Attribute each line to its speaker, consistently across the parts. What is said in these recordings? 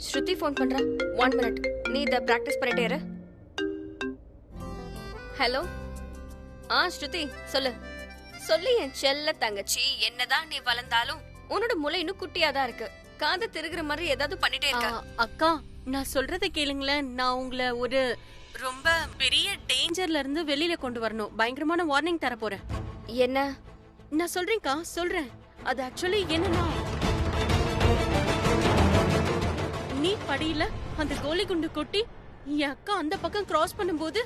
Speaker 1: ஸ்ருதி phone பண்றா. 1 minute. நீ இத பிராக்டிஸ் பண்ணிட்டே இரு. ஹலோ. ஸ்ருதி சொல்லு. சொல்லு என் செல்ல தங்கச்சி. என்னதான் நீ வளர்ந்தாலும் உன்னோட முளை இன்னும் குட்டியா தான் இருக்கு. காது திருகுற மாதிரி ஏதாவது பண்ணிட்டே இருக்க.
Speaker 2: அக்கா நான் சொல்றத கேளுங்களேன். நான் உங்களை ஒரு ரொம்ப பெரிய டேஞ்சர்ல இருந்து வெளியில கொண்டு வரணும். பயங்கரமான வார்னிங் தர போறேன்.
Speaker 1: என்ன?
Speaker 2: நான் சொல்றேன்க்கா சொல்றேன். அது ஆக்சுவலி என்னன்னா, நீ படியில அந்த கோலி குண்டு கொட்டி என் அக்கா அந்த பக்கம் கிராஸ் பண்ணும்போது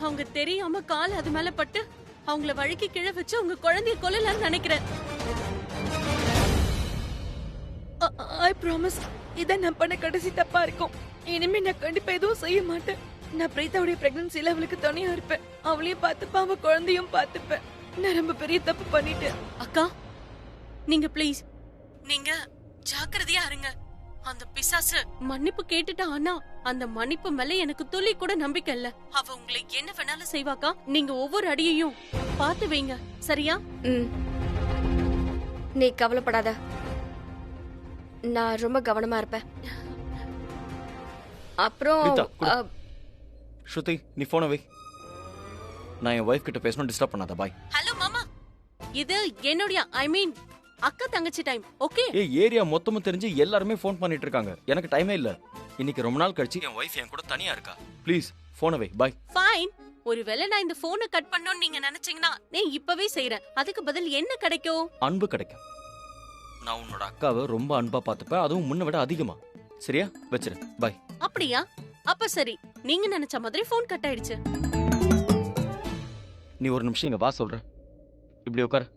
Speaker 2: அவங்க தெரியாம கால் அது மேல பட்டு அவங்கள வழுக்கி கீழே வச்சு உங்க குழந்தைய கொல்லலாம்னு நினைக்கிறேன்.
Speaker 3: ஐ ப்ராமிஸ், இத நான் பண்ண கடைசி தப்பா இருக்கும். இனிமே நான் கண்டிப்பா எதுவும் செய்ய மாட்டேன். நான் பிரீத்தாவுடைய பிரெக்னன்சில அவளுக்கு துணையா இருப்பேன். அவளையும் பார்த்துப்பேன், அவ குழந்தையும் பார்த்துப்பேன். நான் ரொம்ப பெரிய தப்பு பண்ணிட்டேன்.
Speaker 2: அக்கா நீங்க ப்ளீஸ் நீங்க ஜாக்கிரதையா இருங்க. அந்த பிசாசு மன்னிப்பு கேட்டுட்டா. ஆனா அந்த மன்னிப்பு மேல எனக்கு துளி கூட நம்பிக்கை இல்ல. அவ உங்களை என்ன வேணாலும் செய்வாக்கா. நீங்க ஒவ்வொரு அடியையும் பார்த்து வைங்க, சரியா?
Speaker 1: நீ கவலைப்படாத. நான் ரொம்ப கவனமா இருப்பேன். அப்புறம்
Speaker 4: ஸ்ருதி நீ போன வை. நான் என் வைஃப் கிட்ட பேசணும், டிஸ்டர்ப் பண்ணாத. பாய்.
Speaker 2: ஹலோ மாமா, இது என்னுடைய ஐ மீன் அக்கா தங்கச்சி டைம். ஓகே?
Speaker 4: ஏரியா மொத்தமும் தெரிஞ்சு எல்லாருமே ஃபோன் பண்ணிட்டு இருக்காங்க. எனக்கு டைமே இல்ல. இன்னைக்கு ரொம்ப நாள் கழிச்சு என் வைஃப் என் கூட தனியா இருக்கா. ப்ளீஸ் போன வை. பாய்.
Speaker 2: ஃபைன். ஒருவேளை நான் இந்த போனை கட் பண்ணனும் நீங்க நினைச்சீங்கன்னா நான் இப்பவே செய்றேன். அதுக்கு பதில் என்ன கிடைக்கும்?
Speaker 4: அன்பு கிடைக்கும். நான் உன்னோட அக்காவை ரொம்ப அன்பா பாத்துப்பேன், அதுவும் முன்ன விட அதிகமா. சரியா? வச்சிரு. பாய்.
Speaker 2: அப்படியா? அப்ப சரி. நீங்க நினைச்ச மாதிரி போன் கட் ஆயிடுச்சு.
Speaker 4: நீ ஒரு நிமிஷம் இங்க வா சொல்றேன். இப்படி உட்காரு.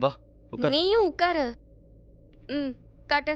Speaker 4: வா உட்காரு.
Speaker 1: நீயும் உட்காரு. காட்டு.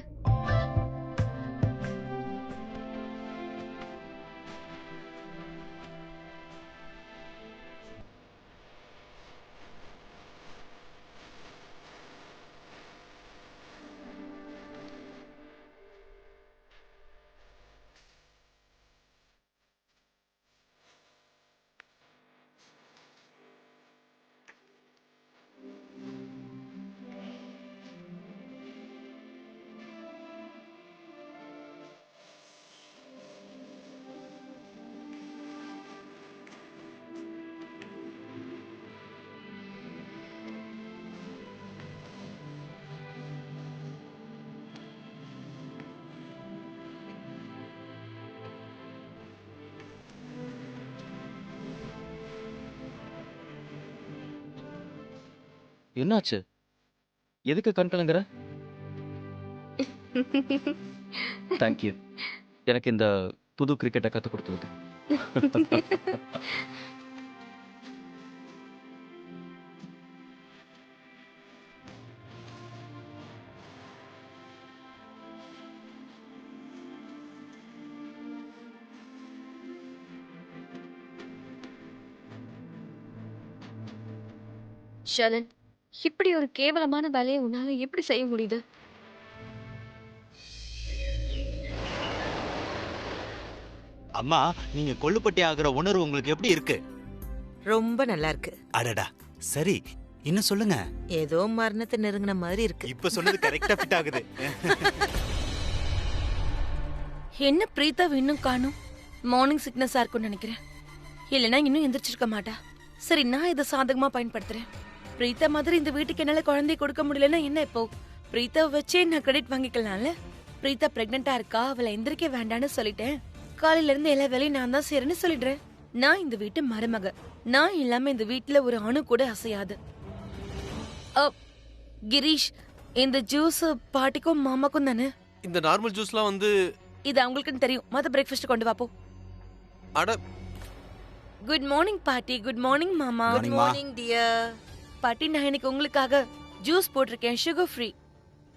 Speaker 4: என்னாச்சு? எதுக்கு கண் கலங்குற? தேங்க்யூ. எனக்கு இந்த புது கிரிக்கெட்டை கத்து கொடுத்தது.
Speaker 1: ஷலன், இப்படி ஒரு கேவலமான வேலையை உன்னால எப்படி செய்ய முடியுது?
Speaker 5: அம்மா, நீங்க கொள்ளுப்பட்டி ஆகிற உணர்வு உங்களுக்கு எப்படி இருக்கு?
Speaker 6: ரொம்ப நல்லா இருக்கு.
Speaker 5: அடடா, சரி, இன்னும் சொல்லுங்க.
Speaker 6: ஏதோ மரணத்தை நெருங்கின மாதிரி இருக்கு.
Speaker 5: இப்ப சொன்னது கரெக்டா ஃபிட் ஆகுது.
Speaker 3: என்ன பிரீத்தா இன்னும் காணும்? மார்னிங் சிக்னஸா இருக்கும்னு நினைக்கிறேன். இல்லைன்னா இன்னும் எந்திரிச்சிருக்க மாட்டா. சரி, நான் இதை சாதகமா பயன்படுத்துறேன். பிரீத்தா மாதிரி இந்த வீட்டுக்கு என்னால குழந்தை கொடுக்க முடியலன்னா என்ன இப்போ? பிரீத்தாவை வச்சே நான் கிரெடிட் வாங்கிக்கலாம்ல. பிரீத்தா பிரெக்னெண்டா இருக்கா, அவளை எந்திரிக்க வேண்டான்னு சொல்லிட்டேன். காலையில இருந்து எல்லா வேலையும் நான் தான் செய்யறேன்னு சொல்லிடுறேன். நான் இந்த வீட்டு மருமக. நான் இல்லாம இந்த வீட்டுல ஒரு அணு கூட அசையாது. கிரீஷ், இந்த ஜூஸ் பாட்டிக்கும் மாமாக்கும் தானே?
Speaker 7: இந்த நார்மல் ஜூஸ்லாம் வந்து
Speaker 3: இது அவங்களுக்குன்னு தெரியும். மத்த பிரேக்ஃபாஸ்ட் கொண்டு வாப்போ.
Speaker 7: அட,
Speaker 3: குட் மார்னிங் பாட்டி. குட் மார்னிங் மாமா.
Speaker 6: Good morning dear.
Speaker 3: பாட்டி, நான் இன்னைக்கு உங்களுக்காக ஜூஸ் போட்டிருக்கேன், sugar free.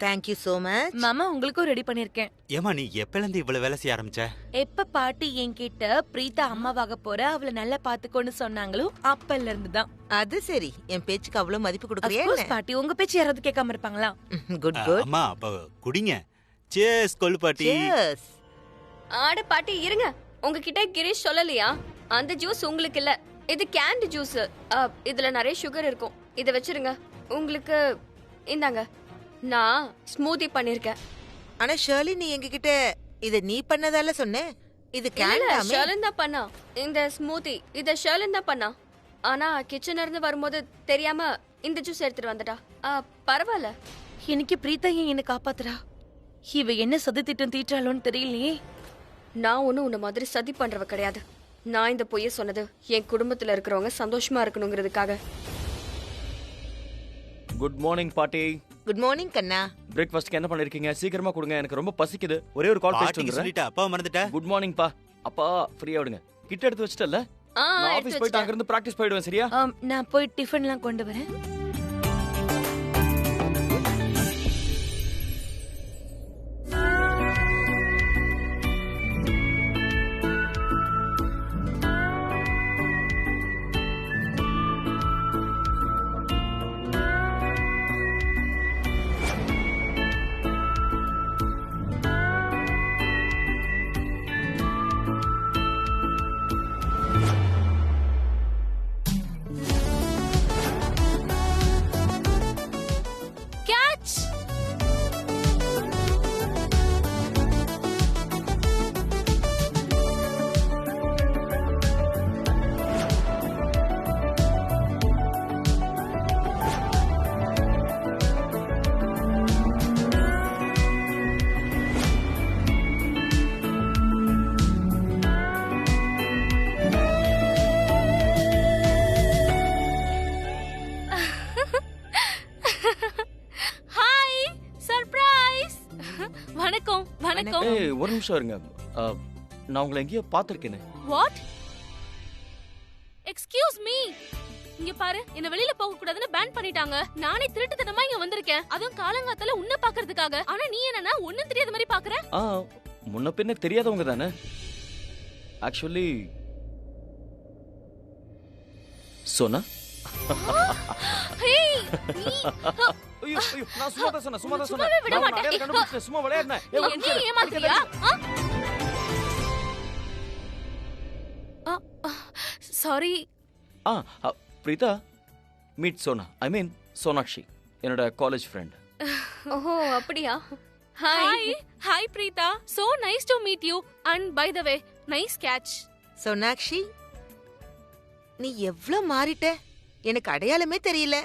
Speaker 6: Thank you so much.
Speaker 3: மாமா உங்களுக்கும் ரெடி பண்ணிருக்கேன்.
Speaker 5: ஏமா, நீ எப்பல இருந்து இவ்வளவு வேலை செய்ய ஆரம்பிச்ச?
Speaker 3: எப்ப பாட்டி என்கிட்ட பிரீத்தா அம்மாவாக போற, அவளை நல்லா பாத்துக்கோன்னு சொன்னாங்களோ அப்பல்ல இருந்து தான்.
Speaker 6: அது சரி, என் பேச்சுக்கு அவ்வளவு மதிப்பு கொடுக்கறியா?
Speaker 3: பாட்டி, உங்க பேச்சு யாராவது கேட்காம இருப்பாங்களா?
Speaker 6: Good good.
Speaker 5: அம்மா, அப்ப குடிங்க. cheers கொள்ளுப்பாட்டி.
Speaker 6: cheers.
Speaker 1: ஆட பாட்டி இருங்க. உங்ககிட்ட கிரீஷ் சொல்லலையா? அந்த ஜூஸ் உங்களுக்கு இல்ல, இது கேண்ட் ஜூஸ். இதுல நிறைய சுகர் இருக்கும். இத வச்சிருங்க. உங்களுக்கு இந்தாங்க. நான் ஸ்மூதி பண்ணிருக்கேன்.
Speaker 6: ஆனா ஷர்லி நீ எங்ககிட்ட இத நீ பண்ணதால சொன்ன. இது
Speaker 1: இல்ல
Speaker 6: கேண்டாமே.
Speaker 1: ஷர்லின் தான் பண்ணா. இந்த ஸ்மூத்தி இத ஷர்லின் தான் பண்ணா. ஆனா கிச்சன்ல இருந்து வரும்போது தெரியாம இந்த ஜூஸ் எடுத்துட்டு வந்துட்டா. பரவாயில்ல.
Speaker 3: இன்னைக்கு பிரீதா ஏன் என்ன காப்பாத்துறா? இவ என்ன சதி திட்டம் தீட்டாளோன்னு தெரியலையே.
Speaker 1: நான் ஒன்னும் உன்ன மாதிரி சதி பண்றவ கிடையாது. நான் இந்த பொய்ய சொன்னது என் குடும்பத்துல இருக்கிறவங்க சந்தோஷமா இருக்கணுங்கிறதுக்காக.
Speaker 4: குட் மார்னிங் பாட்டி.
Speaker 6: குட் மார்னிங் கண்ணா.
Speaker 4: பிரேக்ஃபாஸ்ட்க்கு என்ன பண்ணிருக்கீங்க? சீக்கிரமா கொடுங்க, எனக்கு ரொம்ப பசிக்குது. ஒரே ஒரு கால் பேசிட்டு
Speaker 5: பாட்டிக்கு
Speaker 4: வந்துறேன்.
Speaker 5: சொல்லிட்டா அப்பா மறந்துட்ட.
Speaker 4: குட் மார்னிங் பா. அப்பா ஃப்ரீயா விடுங்க. கிட்ட எடுத்து வச்சிட்டல? நான்
Speaker 1: எடுத்து
Speaker 4: ஆபீஸ் போயிட்டு அங்க இருந்து பிராக்டிஸ் போயிடுவேன். சரியா?
Speaker 3: நான் போய் டிஃபன்லாம் கொண்டு வரேன்.
Speaker 2: கேட்ச். Hi surprise. வணக்கம் வணக்கம்.
Speaker 4: ஏய் ஒரு நிமிஷம் இருங்க. நான் உங்களை எங்கேயோ பார்த்திருக்கேனே.
Speaker 2: வாட்? Excuse me. இங்க பாரு, என்ன வெளியில போக கூடாதுன்னு பேன் பண்ணிட்டாங்க. நானே திருட்டுத்தனமா இங்க வந்திருக்கேன். அதுவும் காலங்காத்தால உன்னை பாக்குறதுக்காக. ஆனா நீ என்னன்னா ஒண்ணும் தெரியாத மாதிரி பாக்குற.
Speaker 4: முன்ன பின்ன தெரியாதவங்க தானே. ஆக்சுவலி சோனா.
Speaker 2: ஹேய் நீ
Speaker 4: ஐயோ ஐயோ நான் சும்மா தான் சொன்னேன்.
Speaker 2: சும்மாவே விட
Speaker 4: நான்
Speaker 2: மாட்டேன்.
Speaker 4: அடையாளம் கண்டுபிடிச்சேன். சும்மா விளையாடுனேன். ஏய், ஒரு
Speaker 2: நீ
Speaker 4: நிமிஷம் இரு.
Speaker 2: ஏமாத்துறியா? சாரி.
Speaker 4: பிரீதா மீட் சோனா. ஐ மீன் சோனாக்ஷி, என்னோட காலேஜ் ஃப்ரெண்ட்.
Speaker 1: ஓஹோ அப்படியா?
Speaker 2: Hi hi Preetha. So nice to meet you. And by the way, nice catch.
Speaker 6: Sonakshi, நீ எவ்ளோ மாறிட்ட. எனக்கு அடையாளமே தெரியல.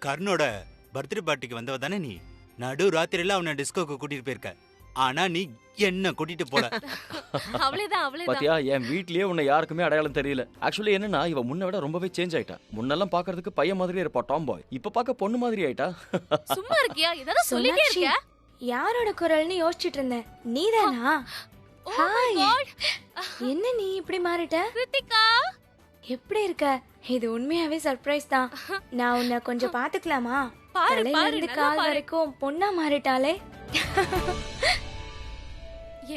Speaker 5: கர்ணோட பர்த்டே பார்ட்டிக்கு வந்தவ தானே நீ? நடு ராத்திரில அவனை டிஸ்கோக்கு கூட்டிட்டு போயிருக்க. ஆனா நீ என்ன கூட்டிட்டு போல.
Speaker 2: அவ்வளவுதான்.
Speaker 4: பாத்தியா, என் வீட்லயே உன்னை யாருக்குமே அடையாளம் தெரியல. ஆக்சுவலி என்னன்னா, இவ முன்ன விட ரொம்பவே சேஞ்ச் ஆயிட்டா. முன்னெல்லாம் பாக்குறதுக்கு பையன் மாதிரியே இருப்பா, டாம் பாய். இப்ப பாக்க பொண்ணு மாதிரி ஆயிட்டா.
Speaker 2: சும்மா இருக்கியா? ஏதாவது சொல்லிட்டே இருக்கியா?
Speaker 8: யாரோட குரல்னு யோசிச்சிட்டு இருந்தேன். நீதானா? ஹாய். என்ன நீ இப்படி மாறிட்ட?
Speaker 2: கிருத்திகா
Speaker 8: எப்படி இருக்க? இது உண்மையாவே சர்ப்ரைஸ் தான். நான் உன்னை கொஞ்சம் பாத்துக்கலாமா?
Speaker 2: பாரு
Speaker 8: தலையில
Speaker 2: பாரு
Speaker 8: இருந்து
Speaker 2: நல்லா
Speaker 8: கால்
Speaker 2: பாரு.
Speaker 8: வரைக்கும் பொண்ணா மாறிட்டாளே.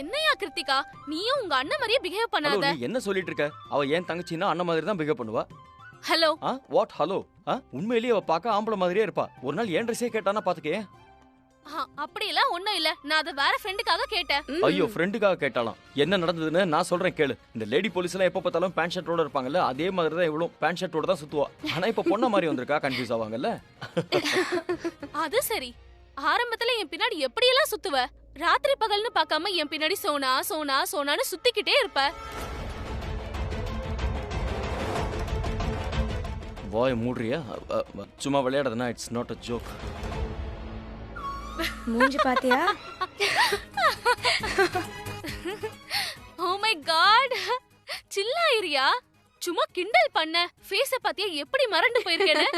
Speaker 2: என்னையா கிருத்திகா, நீயும் உங்க அண்ணன் மாதிரியே பிஹேவ்
Speaker 4: ஹலோ,
Speaker 2: பண்ணாத.
Speaker 4: நீ என்ன சொல்லிட்டு இருக்க? அவ ஏன் தங்கச்சின்னா அண்ணன் மாதிரி தான் பிஹேவ் பண்ணுவா.
Speaker 2: ஹலோ.
Speaker 4: What hello? உண்மையிலேயே அவ பாக்க ஆம்பளை மாதிரியே இருப்பா. ஒரு நாள் ஏன் ட்ரெஸ்ஸே கேட்டானா பாத்துக்கே.
Speaker 2: அப்படியெல்லாம் ஒண்ணும் இல்ல. நான் அதை வேற ஃப்ரெண்டுக்காக கேட்டேன்.
Speaker 4: ஐயோ, ஃப்ரெண்டுக்காக கேட்டாலாம். என்ன நடந்ததுன்னு நான் சொல்றேன் கேளு. இந்த லேடி போலீஸ் எல்லாம் எப்ப பார்த்தாலும் பேண்ட் ஷர்ட்டோட இருப்பாங்கல்ல, அதே மாதிரி தான் இவளும் பேண்ட் ஷர்ட்டோட தான் சுத்துவா. ஆனா இப்ப பொண்ண மாதிரி வந்திருக்கா, கன்ஃபியூஸ் ஆவாங்கல்ல.
Speaker 2: அது சரி. ஆரம்பத்துல என் பின்னாடி எப்படியெல்லாம் சுத்துவ? ராத்திரி பகல்னு பார்க்காம என் பின்னாடி சோனா சோனா சோனான்னு சுத்திக்கிட்டே இருப்ப.
Speaker 4: வாய் மூடுறியா? சும்மா விளையாடுறதுனா இட்ஸ் நாட் அ ஜோக்.
Speaker 8: மூஞ்சி பாத்தியா?
Speaker 2: Oh my god. சில்லாயிரியா? சும்மா கிண்டல் பண்ண. ஃபேஸ பாத்தியா எப்படி மறந்து போயிருக்கேன்னு.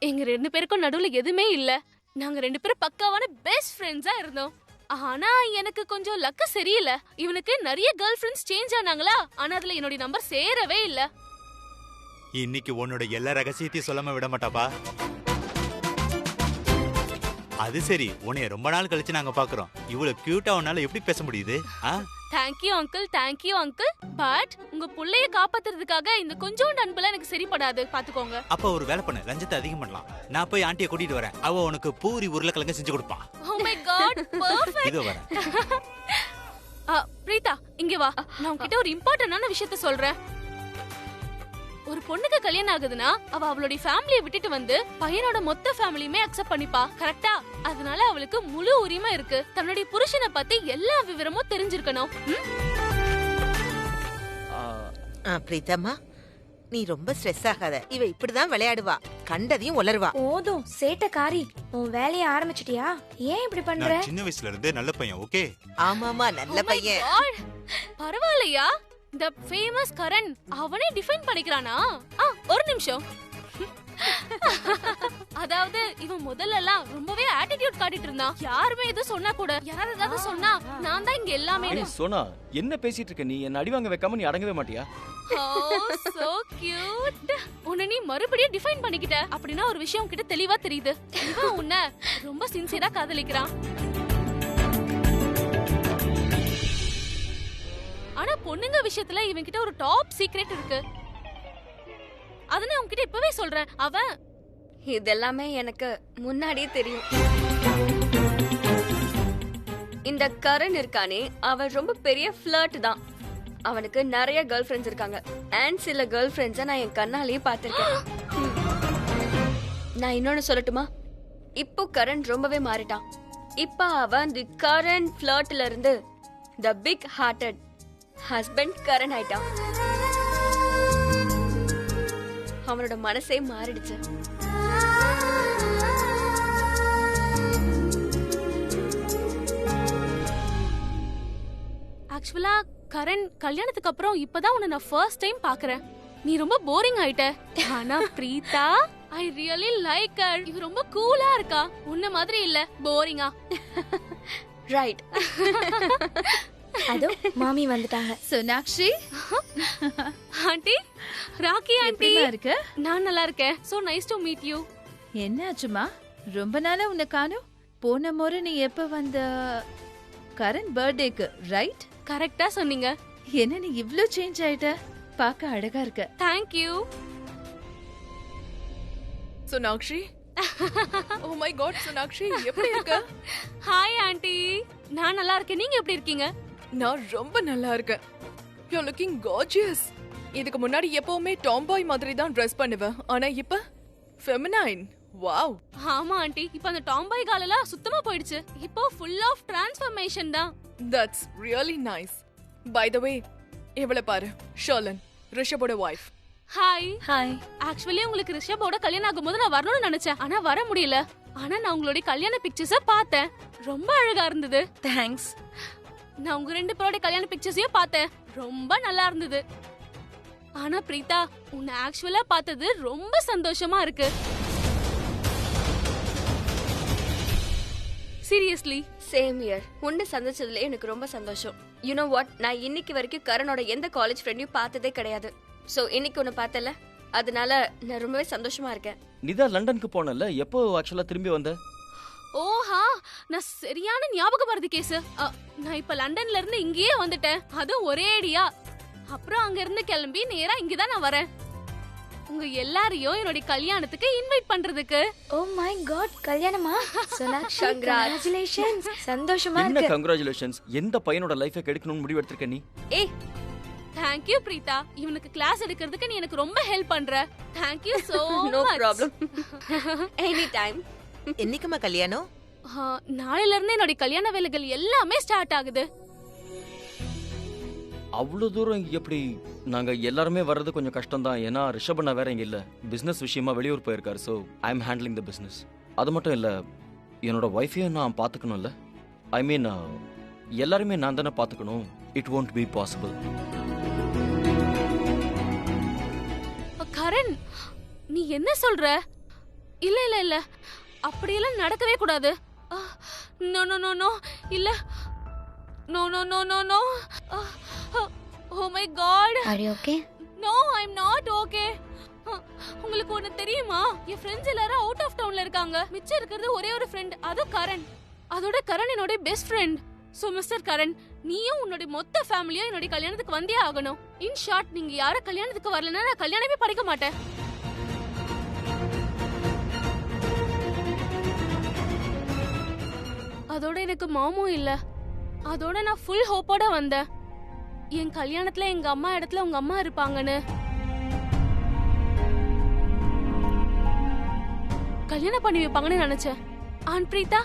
Speaker 2: எங்க ரெண்டு பேருக்கும் நடுவுல எதுவுமே இல்ல. நாங்க ரெண்டு பேரும் பக்காவான பெஸ்ட் ஃப்ரெண்ட்ஸா இருந்தோம். ஆனா எனக்கு கொஞ்சம் லக்கு சரியில்லை. இவனுக்கு நிறைய கேர்ள் ஃப்ரெண்ட்ஸ் சேஞ்ச் ஆனாங்களா, ஆனா அதுல என்னோட நம்பர் சேரவே இல்ல.
Speaker 5: இன்னைக்கு உன்னோட எல்லா ரகசியத்தையும் சொல்லாம விட மாட்டாப்பா. அது சரி, உன்னைய ரொம்ப நாள் கழிச்சு நாங்க பாக்குறோம். இவ்வளவு கியூட்டா உன்னால எப்படி பேச முடியுது?
Speaker 2: Thank you uncle, thank you uncle. But உங்க புள்ளைய காப்பாத்துறதுக்காக இந்த கொஞ்சோண்டு அன்புல எனக்கு சரிப்படாது, பாத்துக்கோங்க.
Speaker 5: அப்ப ஒரு வேலை பண்ணு, லஞ்சத்தை அதிகம் பண்ணலாம். நான் போய் ஆண்டியை கூட்டிட்டு வரேன். அவ உனக்கு பூரி உருளைக்கிழங்கு செஞ்சு கொடுப்பா.
Speaker 2: Oh my God, perfect.
Speaker 5: இதோ வரேன்.
Speaker 2: பிரீதா, இங்க வா. நான் உன்கிட்ட ஒரு இம்பார்ட்டன்டான விஷயத்தை சொல்றேன்.
Speaker 9: ஒரு பொண்ணுக்கு கல்யாணம் ஆகுதுன்னா அவ அவளுடைய ஃபேமிலியை விட்டுட்டு வந்து பையனோட மொத்த ஃபேமிலியுமே அக்செப்ட் பண்ணிப்பா, கரெக்டா? அதனால அவளுக்கு முழு உரிமை இருக்கு. தன்னுடைய புருஷனை பத்தி எல்லா விவரமும் தெரிஞ்சிருக்கணும்.
Speaker 6: பிரீத்தம்மா, நீ ரொம்ப ஸ்ட்ரெஸ் ஆகாத. இவ இப்படிதான் விளையாடுவா, கண்டதையும் உளருவா.
Speaker 8: போதும் சேட்டக்காரி, உன் வேலைய ஆரம்பிச்சிட்டியா? ஏன் இப்படி பண்ற?
Speaker 5: நான் சின்ன வயசுல இருந்தே நல்ல பையன். ஓகே.
Speaker 6: ஆமாமா, நல்ல பையன்.
Speaker 9: பரவாயில்லையா? இந்த ஃபேமஸ் கரண் அவனே டிஃபைன் பண்ணிக்கிறானா? ஒரு நிமிஷம். அதாவது இவன் முதல்ல எல்லாம் ரொம்பவே ஆட்டிட்யூட் காட்டிட்டு இருந்தான். யாருமே எதுவும் சொன்னா கூட, யாராவது ஏதாவது சொன்னா நான் தான் இங்க எல்லாமே.
Speaker 4: சோனா, என்ன பேசிட்டு இருக்க நீ? என்ன அடி வாங்க வைக்காம நீ அடங்கவே மாட்டியா?
Speaker 9: So cute. உன்னை நீ மறுபடியும் டிஃபைன் பண்ணிக்கிட்ட அப்படின்னா ஒரு விஷயம் உன்கிட்ட தெளிவா தெரியுது. இவன் உன்னை ரொம்ப சின்சியரா காதலிக்கிறான். ஆனா பொண்ணுங்க விஷயத்துல இவன் கிட்ட ஒரு டாப் சீக்ரெட் இருக்கு. அத நான் உன்கிட்ட இப்பவே சொல்றேன். அவன்
Speaker 1: இதெல்லாமே எனக்கு முன்னாடியே தெரியும். இந்த கரண் இருக்கானே, அவன் ரொம்ப பெரிய ஃபிளர்ட் தான். அவனுக்கு நிறைய கேர்ள் ஃப்ரெண்ட்ஸ் இருக்காங்க. அண்ட் சில கேர்ள் ஃப்ரெண்ட்ஸை நான் என் கண்ணாலேயே பார்த்திருக்கேன். நான் இன்னொன்னு சொல்லட்டுமா? இப்போ கரண் ரொம்பவே மாறிட்டான். இப்ப அவன் தி கரண் ஃபிளர்ட்ல இருந்து the big hearted husband Karan ஆயிட்டான். அவனோட மனசே மாறிடுச்சு.
Speaker 9: ஆக்சுவலா கரண் கல்யாணத்துக்கு அப்புறம் இப்பதான் உன்னை நான் ஃபர்ஸ்ட் டைம் பாக்குறேன். நீ ரொம்ப போரிங் ஆயிட்ட. ஆனா Preetha, I really like her. இவ ரொம்ப கூலா இருக்கா, உன்ன மாதிரி இல்ல போரிங்கா.
Speaker 1: ரைட்.
Speaker 8: அதோ மாமி வந்துட்டாங்க.
Speaker 10: Sonakshi,
Speaker 9: aunty, Rocky aunty.
Speaker 10: இருக்கு?
Speaker 9: நான் நல்லா இருக்கேன். So nice to meet you.
Speaker 10: என்ன ஆச்சுமா? ரொம்ப நாளா உன்னை காணோம். போன முறை நீ எப்ப வந்த? கரண் பர்த்டேக்கு, ரைட்?
Speaker 9: கரெக்டா சொன்னீங்க.
Speaker 10: என்ன நீ இவ்ளோ சேஞ்ச் ஆயிட்ட? பார்க்க அழகா இருக்க.
Speaker 9: Thank you.
Speaker 11: Sonakshi. Oh my god, Sonakshi, எப்படி இருக்க?
Speaker 9: Hi aunty. நான் நல்லா இருக்கேன். நீங்க எப்படி இருக்கீங்க?
Speaker 11: நான் ரொம்ப நல்லா இருக்கேன். You're looking gorgeous. இதுக்கு முன்னாடி எப்பவுமே டாம்பாய் மாதிரி தான் ட்ரெஸ் பண்ணுவேன். ஆனா இப்ப ஃபெமினைன். வாவ்.
Speaker 9: ஆமா ஆண்டி, இப்ப அந்த டாம்பாய் காலெல்லாம் சுத்தமா போயிடுச்சு. இப்போ ஃபுல் ஆஃப் டிரான்ஸ்ஃபர்மேஷன் தான்.
Speaker 11: That's really nice. By the way, இவளை பாரு, ஷர்லன், ரிஷபோட வைஃப்.
Speaker 9: ஹாய்.
Speaker 3: ஹாய்.
Speaker 9: ஆக்சுவலி உங்களுக்கு ரிஷபோட கல்யாணம் ஆகும்போது நான் வரணும்னு நினைச்சேன். ஆனா வர முடியல. ஆனா நான் உங்களுடைய கல்யாண பிக்சர்ஸ பார்த்தேன். ரொம்ப அழகா இருந்தது.
Speaker 3: தேங்க்ஸ்.
Speaker 9: நான் உங்க ரெண்டு பேரோட கல்யாண பிக்சர்ஸையும் பார்த்தேன். ரொம்ப நல்லா இருந்தது. ஆனா பிரீதா, உன்னை ஆக்சுவலா பார்த்தது ரொம்ப சந்தோஷமா இருக்கு. சீரியஸ்லி.
Speaker 1: Same year. உன்னை சந்திச்சதுல எனக்கு ரொம்ப சந்தோஷம். யூ நோ வாட், நான் இன்னைக்கு வரைக்கும் கரணோட எந்த காலேஜ் ஃப்ரெண்டையும் பார்த்ததே கிடையாது. சோ இன்னைக்கு உன்னை பார்த்தல, அதனால நான் ரொம்பவே சந்தோஷமா இருக்கேன்.
Speaker 4: நீதான் லண்டனுக்கு போனல, எப்போ ஆக்சுவலா திரும்பி வந்த?
Speaker 9: ஓஹா, நான் சரியான ஞாபகம் வருது கேஸ். நான் இப்ப லண்டன்ல இருந்து இங்கேயே வந்துட்டேன். அதுவும் ஒரே அடியா. அப்புறம் அங்க இருந்து கிளம்பி நேரா இங்கதான் நான் வரேன். உங்க எல்லாரையும் என்னோட கல்யாணத்துக்கு இன்வைட் பண்றதுக்கு.
Speaker 8: ஓ மை காட், கல்யாணமா? சோனாக்ஷி, கங்க்ராச்சுலேஷன்ஸ். சந்தோஷமா
Speaker 4: என்ன
Speaker 8: இருக்கு.
Speaker 4: கங்க்ராச்சுலேஷன்ஸ். எந்த பையனோட லைஃபை கெடுக்கணும்னு முடிவு எடுத்திருக்க நீ?
Speaker 1: ஏய்,
Speaker 9: Thank you பிரீதா. இவனுக்கு கிளாஸ் எடுக்கிறதுக்கு நீ எனக்கு ரொம்ப ஹெல்ப் பண்ற. Thank you so
Speaker 1: no
Speaker 9: much.
Speaker 1: problem. Anytime.
Speaker 6: என்னைக்குமா கல்யாணம்?
Speaker 9: நாளையில இருந்து என்னோட கல்யாண வேலைகள் எல்லாமே ஸ்டார்ட் ஆகுது.
Speaker 4: அவ்வளவு தூரம் எப்படி? நாங்க எல்லாருமே வர்றது கொஞ்சம் கஷ்டம் தான். ஏன்னா ரிஷபண்ணா வேற இங்க இல்ல, பிசினஸ் விஷயமா வெளியூர் போயிருக்காரு. So I am handling the business. அது மட்டும் இல்ல, என்னோட ஒய்ஃபையும் நான் பாத்துக்கணும்ல. ஐ மீன் எல்லாருமே நான் தானே பாத்துக்கணும். It won't be possible.
Speaker 9: Karan, நீ என்ன சொல்ற? இல்ல இல்ல இல்ல, அப்படியெல்லாம் நடக்கவே கூடாது. நோ நோ நோ நோ, இல்ல, no no no no no. Oh my God.
Speaker 8: Are you okay?
Speaker 9: No, I am not okay. உங்களுக்கு ஒண்ணு தெரியுமா? என் ஃப்ரெண்ட்ஸ் எல்லாரும் அவுட் ஆஃப் டவுன்ல இருக்காங்க. மிச்சம் இருக்கிறது ஒரே ஒரு ஃப்ரெண்ட், அது கரண். அதோட கரண் என்னோட best friend. So mister Karan, நீயும் உன்னோட மொத்த ஃபேமிலியும் என்னோட கல்யாணத்துக்கு வந்தே ஆகணும். இன் ஷார்ட், நீங்க யார கல்யாணத்துக்கு வரலன்னா நான் கல்யாணமே பண்ணிக்க மாட்டேன். அதோட எனக்கு மாமும் இல்ல. அதோட நான் ஃபுல் ஹோப்போட வந்தேன். என் கல்யாணத்துல எங்க அம்மா இடத்துல உங்க அம்மா இருப்பாங்கன்னு. கல்யாணம் பண்ணி வைப்பாங்கன்னு நினைச்சேன். ஆன் பிரீதா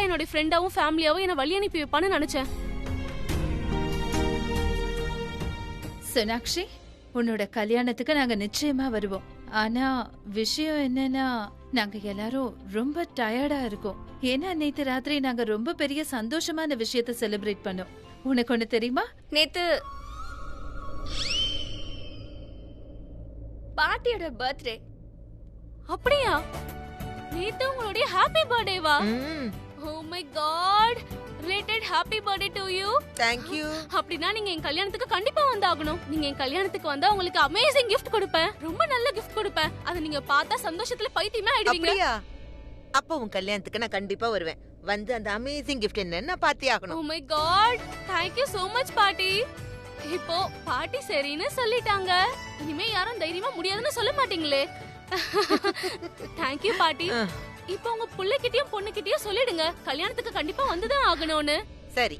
Speaker 9: என்னோட ஃப்ரெண்டாவும் ஃபேமிலியாவும் என்ன வழி அனுப்பி வைப்பான்னு நினைச்சேன்.
Speaker 10: சோனாக்ஷி, உன்னோட கல்யாணத்துக்கு நாங்க நிச்சயமா வருவோம். ஆனா விஷயம் என்னன்னா, நாங்க எல்லாரும் ரொம்ப டயர்டா இருக்கோம். ஏன்னா நேத்து ராத்திரி நாங்க ரொம்ப பெரிய சந்தோஷமான விஷயத்தை செலிப்ரேட் பண்ணோம். உனக்கு ஒண்ணு தெரியுமா?
Speaker 1: நேத்து பாட்டியோட பர்த்டே.
Speaker 9: அப்படியா? நேத்து உங்களுடைய ஹாப்பி பர்த்டேவா? Oh my god, related happy birthday to you.
Speaker 6: Thank you.
Speaker 9: அப்படினா நீங்க என் கல்யாணத்துக்கு கண்டிப்பா வந்தாகணும். நீங்க என் கல்யாணத்துக்கு வந்தா உங்களுக்கு அமேசிங் gift கொடுப்பேன். ரொம்ப நல்ல gift கொடுப்பேன். அத நீங்க பார்த்தா சந்தோஷத்துல பைத்தியமே ஆயிடுவீங்க.
Speaker 6: அப்படியா? அப்ப உன் கல்யாணத்துக்கு நான் கண்டிப்பா வருவேன். வந்து அந்த அமேசிங் gift என்னன்னு நான் பார்த்தே ஆகணும்.
Speaker 9: Oh my God, thank you so much பாட்டி. இப்போ பாட்டி சரின்னு சொல்லிட்டாங்க. இனிமே யாரும் தைரியமா முடியாதுன்னு சொல்ல மாட்டீங்களே. thank you பாட்டி. இப்போ உங்க புள்ளைகிட்டயும் பொண்ணுகிட்டயும் சொல்லிடுங்க, கல்யாணத்துக்கு கண்டிப்பா வந்துதான் ஆகணும்னு.
Speaker 6: சரி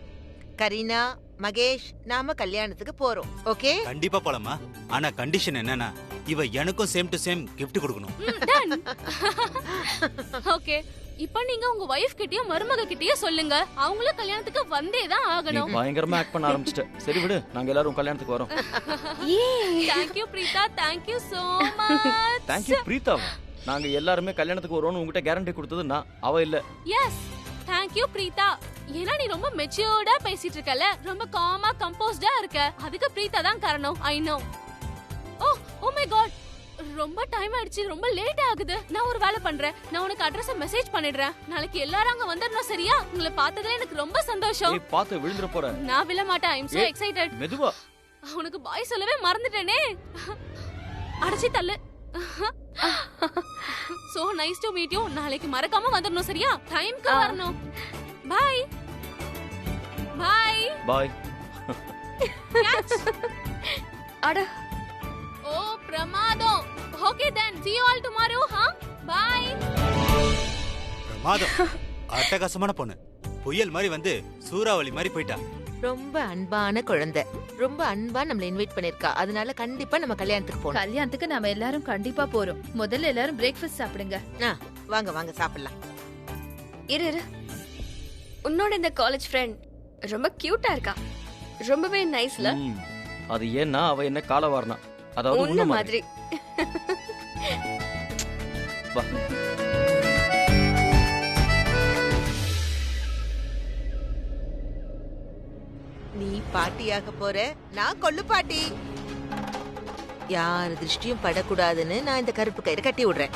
Speaker 6: கரீனா, மகேஷ், நாம கல்யாணத்துக்கு போறோம். ஓகே?
Speaker 5: கண்டிப்பா போலாமா? ஆனா கண்டிஷன் என்னன்னா, இவ எனக்கும் சேம் டு சேம் gift கொடுக்கணும்.
Speaker 9: டன். ஓகே, இப்போ நீங்க உங்க வைஃப் கிட்டயும் மருமக கிட்டயும் சொல்லுங்க, அவங்களும் கல்யாணத்துக்கு வந்தே தான்
Speaker 4: நீ
Speaker 9: ஆகணும்.
Speaker 4: பயங்கரமா ஆக்ட் பண்ண ஆரம்பிச்சிட்ட. சரி விடு, நாங்க எல்லாரும் கல்யாணத்துக்கு வரோம்.
Speaker 9: thank you Preetha, thank you so much.
Speaker 4: Thank you Preetha. நாங்க எல்லாருமே கல்யாணத்துக்கு வரோம்னு உங்ககிட்ட கேரண்டி கொடுத்தது நான், அவ இல்ல.
Speaker 9: Yes, thank you Preetha. ஏன்னா நீ ரொம்ப மெச்சூர்டா பேசிட்டு இருக்கல, ரொம்ப காமா கம்போஸ்டா இருக்க. அதுக்கு பிரீதா தான் காரணம். I know. Oh my God, ரொம்ப டைம் ஆயிடுச்சு, ரொம்ப லேட் ஆகுது. நான் ஒரு வேலை பண்றேன், நான் உனக்கு அட்ரஸ் மெசேஜ் பண்ணிடுறேன். நாளைக்கு எல்லாரும் அங்க வந்துடணும், சரியா? உங்களை பார்த்ததுல எனக்கு ரொம்ப சந்தோஷம்.
Speaker 4: ஏய் பாத்து விழுந்துற போற.
Speaker 9: நான் விழ மாட்டேன். ஐ அம் சோ எக்ஸைட்டட்.
Speaker 4: மெதுவா.
Speaker 9: உனக்கு பாய் சொல்லவே மறந்துட்டேனே. அடச்சி தள்ளு. so nice to meet you. நாளைக்கு மறக்காம வந்துடணும், சரியா? டைம்க்கு வரணும். Bye bye
Speaker 4: bye.
Speaker 1: அட
Speaker 9: ஓ பிரமாதம். Okay then see you all tomorrow. Bye.
Speaker 5: பிரமாதம். அட்டகாசமான பொண்ணு. புயல் மாதிரி வந்து சூறாவளி மாதிரி போயிட்டா.
Speaker 6: ரொம்ப அன்பான குழந்தை. ரொம்ப அன்பா நம்மள இன்வைட் பண்ணிருக்கா. அதனால கண்டிப்பா நம்ம கல்யாணத்துக்கு போகணும்.
Speaker 10: கல்யாணத்துக்கு நாம எல்லாரும் கண்டிப்பா போறோம். முதல்ல எல்லாரும் பிரேக்ஃபாஸ்ட் சாப்பிடுங்க.
Speaker 6: வாங்க வாங்க சாப்பிடலாம்.
Speaker 1: இரு, உன்னோட இந்த காலேஜ் ஃப்ரெண்ட் ரொம்ப கியூட்டா இருக்கா. ரொம்பவே நைஸ்ல.
Speaker 4: அது ஏன்னா அவ என்ன கால வாரணா, அதாவது
Speaker 1: உன்ன மாதிரி.
Speaker 4: வா.
Speaker 6: நீ பாட்டியாக போற, நான் கொள்ளு பாட்டி. யார் திருஷ்டியும் படக்கூடாதுன்னு நான் இந்த கருப்பு கயிறு கட்டி விடுறேன்.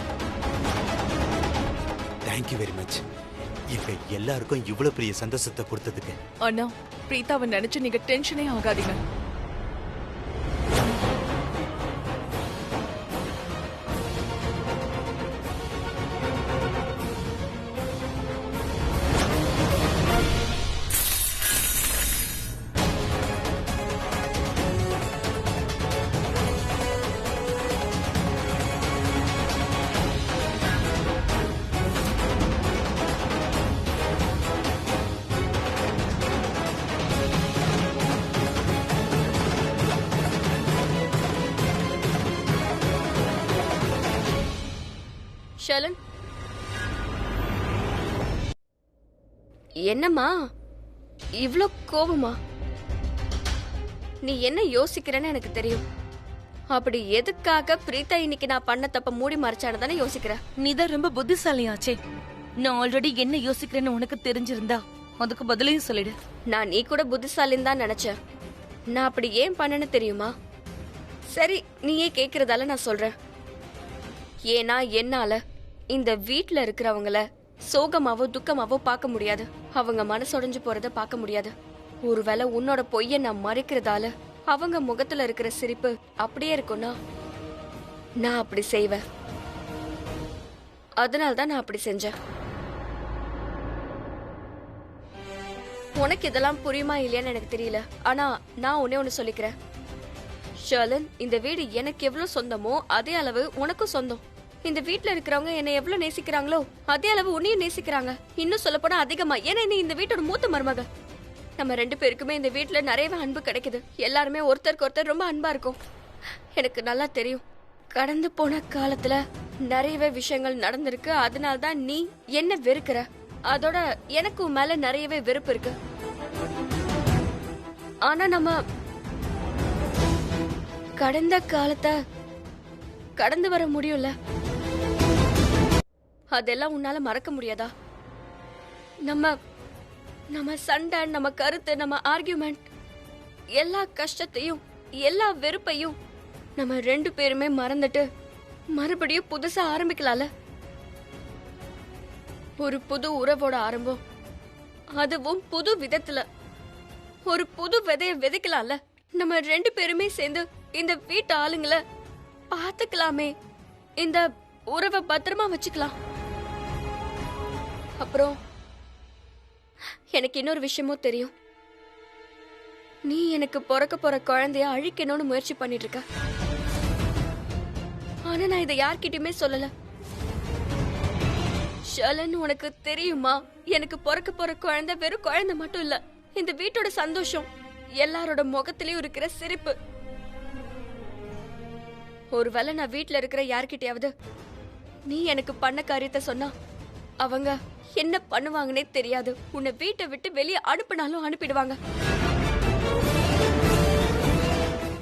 Speaker 5: Thank you very much. இவங்க எல்லாருக்கும் இவ்வளவு பெரிய சந்தோஷத்தை கொடுத்ததுக்கு.
Speaker 11: அண்ணா, பிரீதாவை நினைச்சு நீங்க டென்ஷனே ஆகாதீங்க.
Speaker 1: ஷலன், என்னம்மா இவ்ளோ கோவமா? நீ என்ன யோசிக்கிறேன்னு எனக்கு தெரியும். அப்படி எதுக்காக பிரீதா இன்னைக்கு நான் பண்ண தப்ப மூடி மறைச்சானு தானே யோசிக்கிற?
Speaker 3: நீதான் ரொம்ப புத்திசாலியாச்சே. நான் ஆல்ரெடி என்ன யோசிக்கிறேன்னு உனக்கு தெரிஞ்சிருந்தா அதுக்கு பதிலையும் சொல்லிடு.
Speaker 1: நான் நீ கூட புத்திசாலின்னு தான் நினைச்சேன். நான் அப்படி ஏன் பண்ணேன்னு தெரியுமா? சரி, நீயே கேக்குறதால நான் சொல்றேன். ஏன்னா என்னால இந்த வீட்ல இருக்கிறவங்கள சோகமாவோ துக்கமாவோ பார்க்க முடியாது. அவங்க மனசொடைஞ்சு போறத பார்க்க முடியாது. ஒருவேளை உன்னோட பொய்ய நான் மறைக்கிறதால அவங்க முகத்துல இருக்கிற சிரிப்பு அப்படியே இருக்கும்னா நான் அப்படி செய்வேன். அதனால்தான் நான் அப்படி செஞ்சேன். உனக்கு இதெல்லாம் புரியுமா இல்லையான்னு எனக்கு தெரியல. ஆனா நான் ஒண்ணு சொல்லிக்கிறேன் ஷர்லன், இந்த வீடு எனக்கு எவ்வளவு சொந்தமோ அதே அளவு உனக்கும் சொந்தம். இந்த வீட்ல இருக்கிறவங்க என்னை எவ்வளவு நேசிக்கிறாங்களோ அதே அளவு உன்னையும் நேசிக்கிறாங்க. இன்னும் சொல்ல போனா அதிகமா. ஏன்னா நீ இந்த வீட்டோட மூத்த மருமக. நம்ம 2 பேருக்குமே இந்த வீட்ல நிறையவே அன்பு கிடைக்குது. எல்லாருமே ஒருத்தருக்கு ஒருத்தர் ரொம்ப அன்பா இருக்கும். எனக்கு நல்லா தெரியும். கடந்து போன காலத்துல நிறையவே விஷயங்கள் நடந்திருக்கு. அதனால தான் நீ என்ன வெறுக்கிற. அதோட எனக்கு உன் மேல நிறையவே வெறுப்பு இருக்கு. ஆனா நம்ம கடந்த காலத்தை கடந்து வர முடியும்ல? அதெல்லாம் உன்னால மறக்க முடியாதா? நம்ம சண்டை, நம்ம கருத்து, நம்ம ஆர்கியூமெண்ட், எல்லா கஷ்டத்தையும் எல்லா வெறுப்பையும் நம்ம 2 பேருமே மறந்துட்டு மறுபடியும் புதுசா ஆரம்பிக்கலாம்ல? ஒரு புது உறவோட ஆரம்பம், அதுவும் புது விதத்துல ஒரு புது விதைய விதைக்கலாம்ல? நம்ம 2 பேருமே சேர்ந்து இந்த வீட்டு ஆளுங்களை பாத்துக்கலாமே, இந்த உறவை பத்திரமா வச்சுக்கலாம். அப்புறம் எனக்கு இன்னொரு விஷயமும் தெரியும். நீ எனக்கு பிறக்க போற குழந்தைய அழிக்கணும்னு முயற்சி பண்ணிட்டு இருக்க. ஆனா நான் இதை யார்கிட்டயுமே சொல்லல. ஷலன், உனக்கு தெரியுமா, எனக்கு பிறக்க போற குழந்தை வெறும் குழந்தை மட்டும் இல்ல, இந்த வீட்டோட சந்தோஷம், எல்லாரோட முகத்திலயும் இருக்கிற சிரிப்பு. ஒருவேளை நான் வீட்டுல இருக்கிற யார்கிட்டயாவது நீ எனக்கு பண்ண காரியத்தை சொன்னா அவங்க என்ன பண்ணுவாங்கன்னே தெரியாது. உன்னை வீட்டை விட்டு வெளியே அனுப்பினாலும் அனுப்பிடுவாங்க.